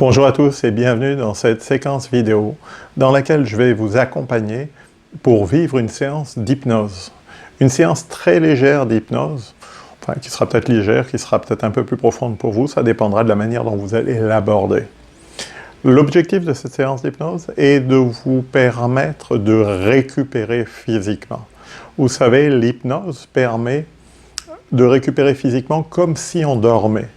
Bonjour à tous et bienvenue dans cette séquence vidéo dans laquelle je vais vous accompagner pour vivre une séance d'hypnose. Une séance très légère d'hypnose, enfin qui sera peut-être légère, qui sera peut-être un peu plus profonde pour vous, ça dépendra de la manière dont vous allez l'aborder. L'objectif de cette séance d'hypnose est de vous permettre de récupérer physiquement. Vous savez, l'hypnose permet de récupérer physiquement comme si on dormait.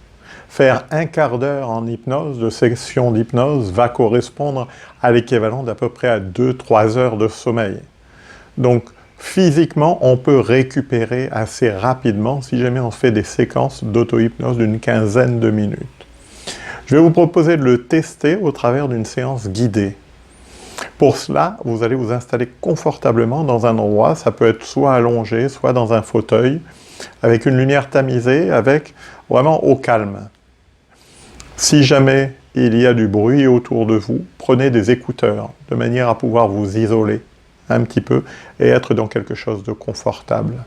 Faire un quart d'heure en hypnose, de session d'hypnose, va correspondre à l'équivalent d'à peu près à 2-3 heures de sommeil. Donc, physiquement, on peut récupérer assez rapidement si jamais on fait des séquences d'auto-hypnose d'une quinzaine de minutes. Je vais vous proposer de le tester au travers d'une séance guidée. Pour cela, vous allez vous installer confortablement dans un endroit, ça peut être soit allongé, soit dans un fauteuil, avec une lumière tamisée, avec vraiment au calme. Si jamais il y a du bruit autour de vous, prenez des écouteurs, de manière à pouvoir vous isoler un petit peu et être dans quelque chose de confortable.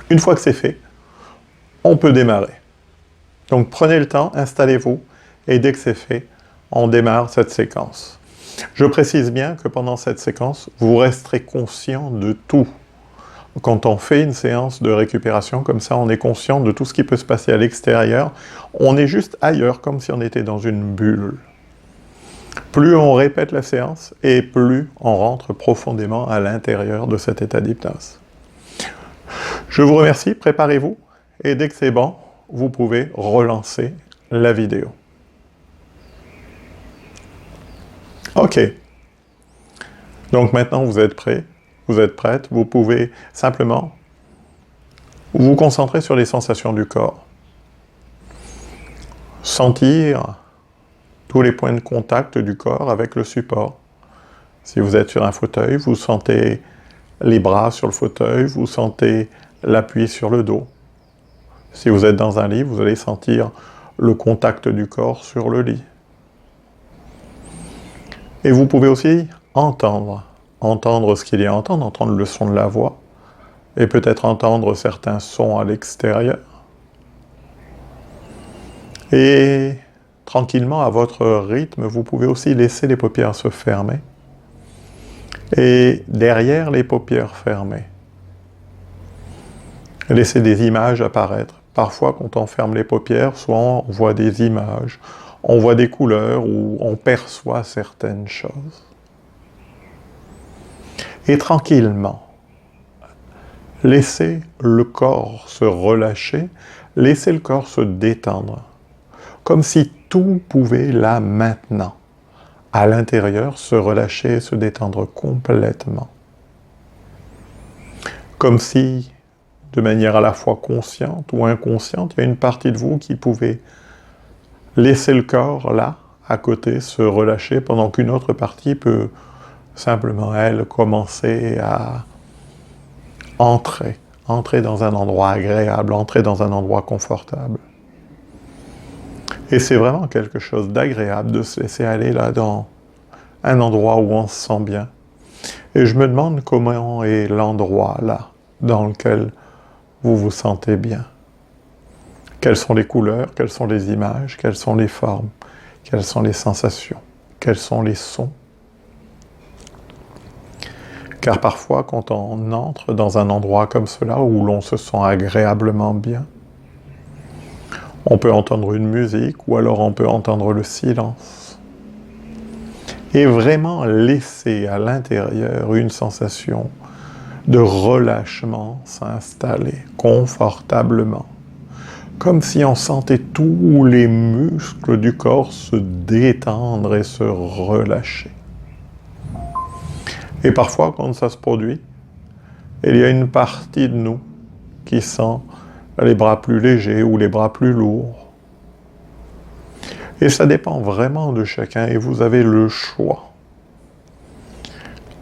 Une fois que c'est fait, on peut démarrer. Donc prenez le temps, installez-vous, et dès que c'est fait, on démarre cette séquence. Je précise bien que pendant cette séquence, vous resterez conscient de tout. Quand on fait une séance de récupération comme ça, on est conscient de tout ce qui peut se passer à l'extérieur. On est juste ailleurs, comme si on était dans une bulle. Plus on répète la séance, et plus on rentre profondément à l'intérieur de cet état d'hypnose. Je vous remercie, préparez-vous, et dès que c'est bon, vous pouvez relancer la vidéo. Ok. Donc maintenant, vous êtes prêts? Vous êtes prête, vous pouvez simplement vous concentrer sur les sensations du corps. Sentir tous les points de contact du corps avec le support. Si vous êtes sur un fauteuil, vous sentez les bras sur le fauteuil, vous sentez l'appui sur le dos. Si vous êtes dans un lit, vous allez sentir le contact du corps sur le lit. Et vous pouvez aussi entendre ce qu'il y a à entendre, entendre le son de la voix, et peut-être entendre certains sons à l'extérieur. Et tranquillement, à votre rythme, vous pouvez aussi laisser les paupières se fermer. Et derrière les paupières fermées, laissez des images apparaître. Parfois, quand on ferme les paupières, soit on voit des images, on voit des couleurs, ou on perçoit certaines choses. Et tranquillement, laissez le corps se relâcher, laissez le corps se détendre, comme si tout pouvait là maintenant, à l'intérieur, se relâcher et se détendre complètement. Comme si, de manière à la fois consciente ou inconsciente, il y a une partie de vous qui pouvait laisser le corps là, à côté, se relâcher, pendant qu'une autre partie peut simplement, elle, commencer à entrer dans un endroit agréable, entrer dans un endroit confortable. Et c'est vraiment quelque chose d'agréable de se laisser aller là dans un endroit où on se sent bien. Et je me demande comment est l'endroit là, dans lequel vous vous sentez bien. Quelles sont les couleurs, quelles sont les images, quelles sont les formes, quelles sont les sensations, quels sont les sons. Car parfois, quand on entre dans un endroit comme cela, où l'on se sent agréablement bien, on peut entendre une musique, ou alors on peut entendre le silence. Et vraiment laisser à l'intérieur une sensation de relâchement s'installer confortablement. Comme si on sentait tous les muscles du corps se détendre et se relâcher. Et parfois, quand ça se produit, il y a une partie de nous qui sent les bras plus légers ou les bras plus lourds. Et ça dépend vraiment de chacun, et vous avez le choix.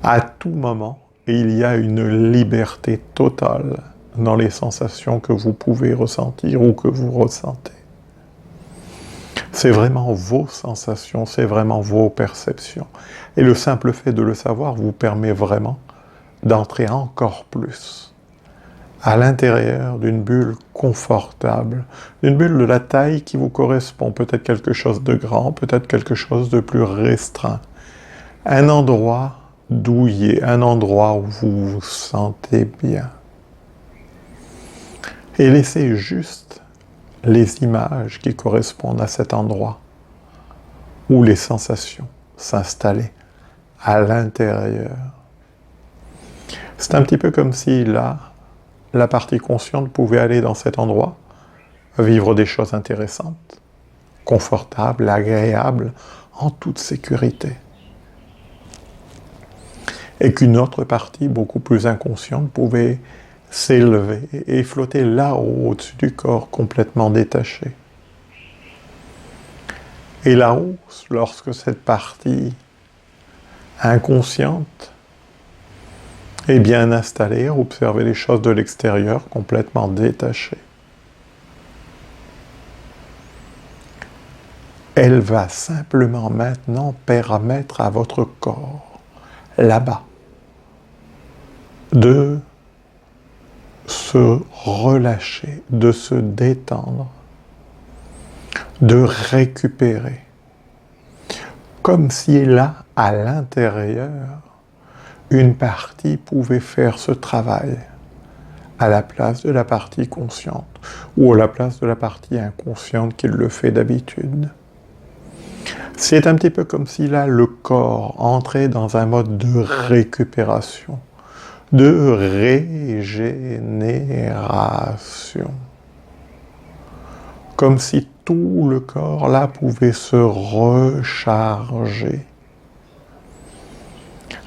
À tout moment, il y a une liberté totale dans les sensations que vous pouvez ressentir ou que vous ressentez. C'est vraiment vos sensations, c'est vraiment vos perceptions. Et le simple fait de le savoir vous permet vraiment d'entrer encore plus à l'intérieur d'une bulle confortable, d'une bulle de la taille qui vous correspond, peut-être quelque chose de grand, peut-être quelque chose de plus restreint. Un endroit douillet, un endroit où vous vous sentez bien. Et laissez juste les images qui correspondent à cet endroit, ou les sensations s'installer à l'intérieur. C'est un petit peu comme si là, la partie consciente pouvait aller dans cet endroit, vivre des choses intéressantes, confortables, agréables, en toute sécurité. Et qu'une autre partie, beaucoup plus inconsciente, pouvait s'élever et flotter là-haut, au-dessus du corps, complètement détaché. Et là-haut, lorsque cette partie inconsciente est bien installée, observez les choses de l'extérieur, complètement détachées. Elle va simplement maintenant permettre à votre corps, là-bas, de se relâcher, de se détendre, de récupérer. Comme si là, à l'intérieur, une partie pouvait faire ce travail à la place de la partie consciente ou à la place de la partie inconsciente qui le fait d'habitude. C'est un petit peu comme si là, le corps entrait dans un mode de récupération, de régénération. Comme si tout le corps là pouvait se recharger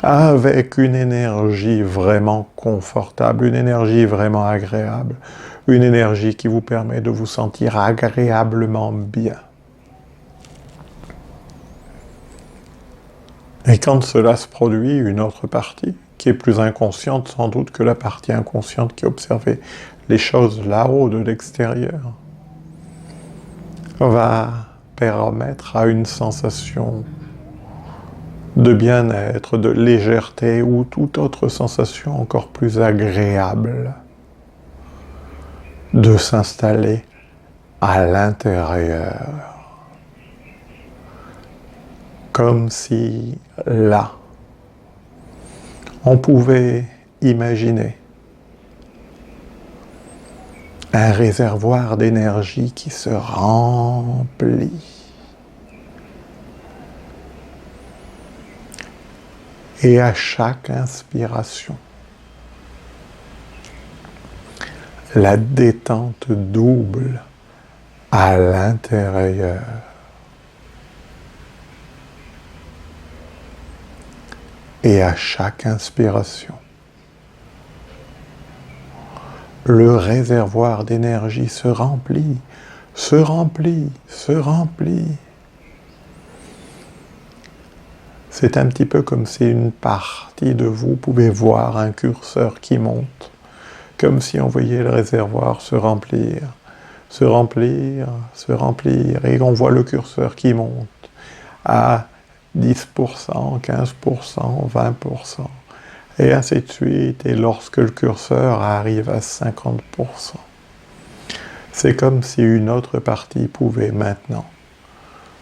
avec une énergie vraiment confortable, une énergie vraiment agréable, une énergie qui vous permet de vous sentir agréablement bien. Et quand cela se produit, une autre partie, qui est plus inconsciente sans doute que la partie inconsciente qui observait les choses là-haut de l'extérieur, va permettre à une sensation de bien-être, de légèreté ou toute autre sensation encore plus agréable de s'installer à l'intérieur. Comme si là, on pouvait imaginer un réservoir d'énergie qui se remplit. Et à chaque inspiration, la détente double à l'intérieur. Et à chaque inspiration, le réservoir d'énergie se remplit, se remplit, se remplit. C'est un petit peu comme si une partie de vous pouvait voir un curseur qui monte, comme si on voyait le réservoir se remplir, se remplir, se remplir, et on voit le curseur qui monte à 10%, 15%, 20%, et ainsi de suite, et lorsque le curseur arrive à 50%, c'est comme si une autre partie pouvait maintenant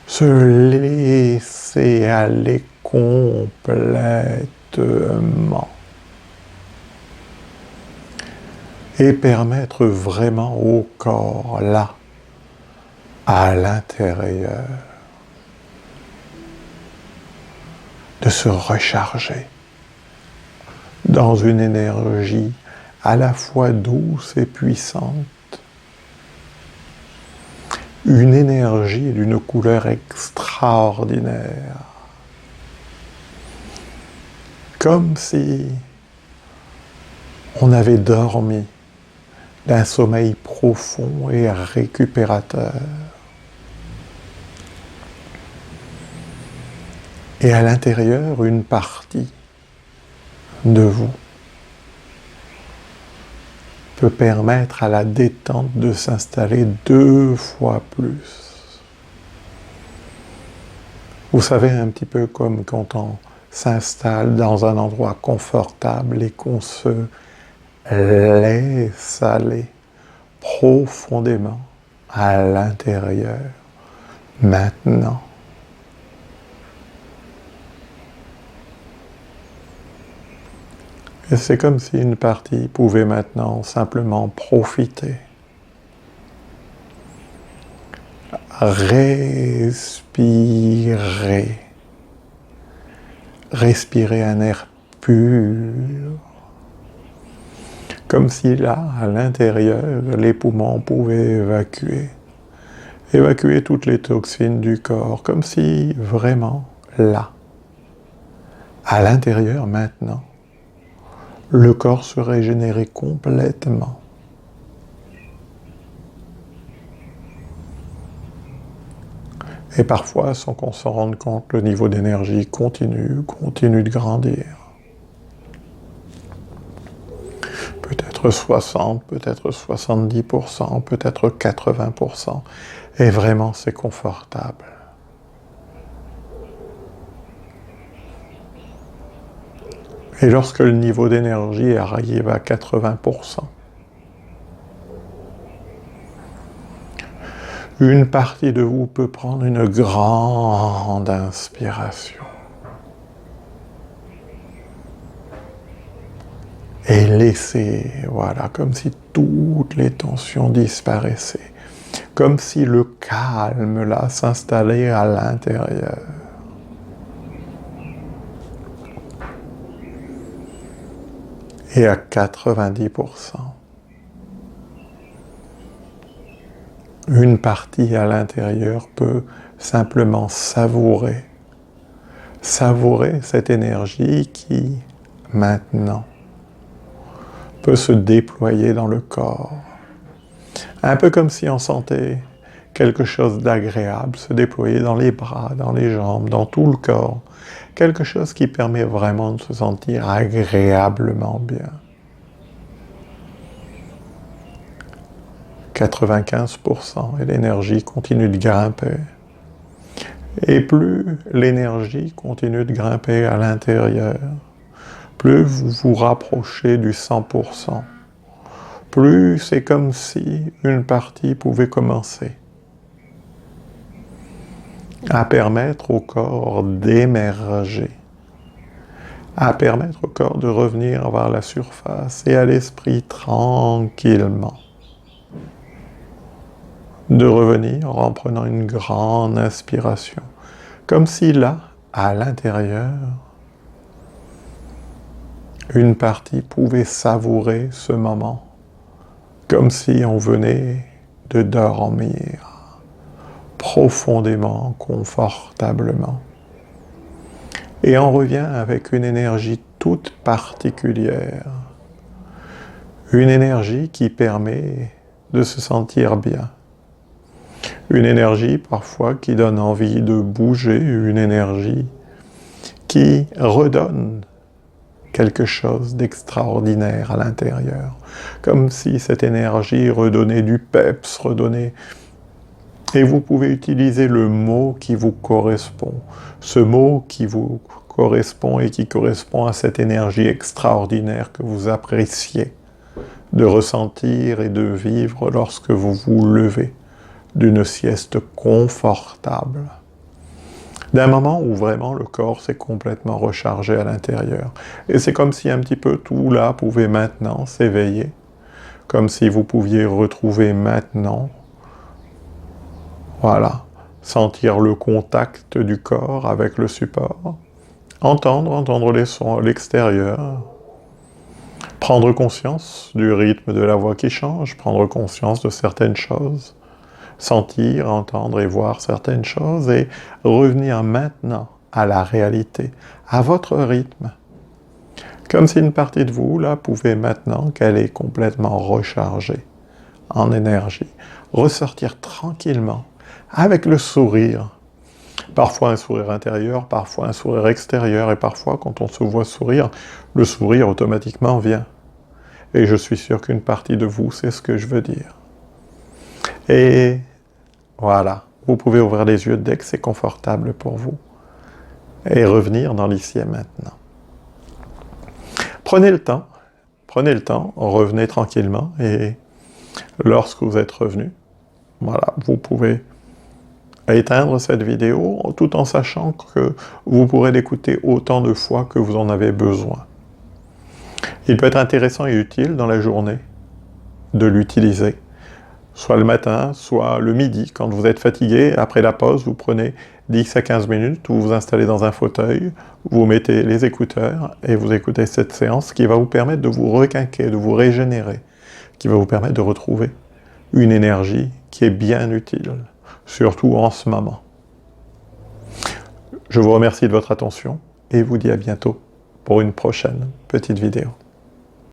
se laisser aller complètement et permettre vraiment au corps, là, à l'intérieur, de se recharger dans une énergie à la fois douce et puissante, une énergie d'une couleur extraordinaire, comme si on avait dormi d'un sommeil profond et récupérateur. Et à l'intérieur, une partie de vous peut permettre à la détente de s'installer 2 fois plus. Vous savez, un petit peu comme quand on s'installe dans un endroit confortable et qu'on se laisse aller profondément à l'intérieur, maintenant. Et c'est comme si une partie pouvait maintenant simplement profiter. Respirer. Respirer un air pur. Comme si là, à l'intérieur, les poumons pouvaient évacuer. Évacuer toutes les toxines du corps. Comme si, vraiment, là, à l'intérieur maintenant, le corps se régénérait complètement. Et parfois, sans qu'on s'en rende compte, le niveau d'énergie continue de grandir. Peut-être 60, peut-être 70%, peut-être 80%. Et vraiment, c'est confortable. Et lorsque le niveau d'énergie arrive à 80%, une partie de vous peut prendre une grande inspiration et laisser, voilà, comme si toutes les tensions disparaissaient, comme si le calme là s'installait à l'intérieur. Et à 90%, une partie à l'intérieur peut simplement savourer cette énergie qui, maintenant, peut se déployer dans le corps. Un peu comme si on sentait quelque chose d'agréable se déployer dans les bras, dans les jambes, dans tout le corps. Quelque chose qui permet vraiment de se sentir agréablement bien. 95% et l'énergie continue de grimper. Et plus l'énergie continue de grimper à l'intérieur, plus vous vous rapprochez du 100%, plus c'est comme si une partie pouvait commencer à permettre au corps d'émerger, à permettre au corps de revenir vers la surface et à l'esprit tranquillement, de revenir en prenant une grande inspiration, comme si là, à l'intérieur, une partie pouvait savourer ce moment, comme si on venait de dormir profondément, confortablement. Et on revient avec une énergie toute particulière, une énergie qui permet de se sentir bien, une énergie parfois qui donne envie de bouger, une énergie qui redonne quelque chose d'extraordinaire à l'intérieur, comme si cette énergie redonnait du peps, redonnait... Et vous pouvez utiliser le mot qui vous correspond, ce mot qui vous correspond et qui correspond à cette énergie extraordinaire que vous appréciez de ressentir et de vivre lorsque vous vous levez d'une sieste confortable, d'un moment où vraiment le corps s'est complètement rechargé à l'intérieur. Et c'est comme si un petit peu tout là pouvait maintenant s'éveiller, comme si vous pouviez retrouver maintenant, voilà, sentir le contact du corps avec le support, entendre les sons à l'extérieur, prendre conscience du rythme de la voix qui change, prendre conscience de certaines choses, sentir, entendre et voir certaines choses et revenir maintenant à la réalité, à votre rythme. Comme si une partie de vous, là, pouvait maintenant qu'elle est complètement rechargée en énergie, ressortir tranquillement, avec le sourire. Parfois un sourire intérieur, parfois un sourire extérieur, et parfois quand on se voit sourire, le sourire automatiquement vient. Et je suis sûr qu'une partie de vous sait ce que je veux dire. Et voilà, vous pouvez ouvrir les yeux dès que c'est confortable pour vous et revenir dans l'ici et maintenant. Prenez le temps prenez le temps, revenez tranquillement, et lorsque vous êtes revenu, voilà, vous pouvez éteindre cette vidéo tout en sachant que vous pourrez l'écouter autant de fois que vous en avez besoin. Il peut être intéressant et utile dans la journée de l'utiliser, soit le matin, soit le midi, quand vous êtes fatigué, après la pause, vous prenez 10 à 15 minutes, vous vous installez dans un fauteuil, vous mettez les écouteurs et vous écoutez cette séance qui va vous permettre de vous requinquer, de vous régénérer, qui va vous permettre de retrouver une énergie qui est bien utile, surtout en ce moment. Je vous remercie de votre attention et vous dis à bientôt pour une prochaine petite vidéo.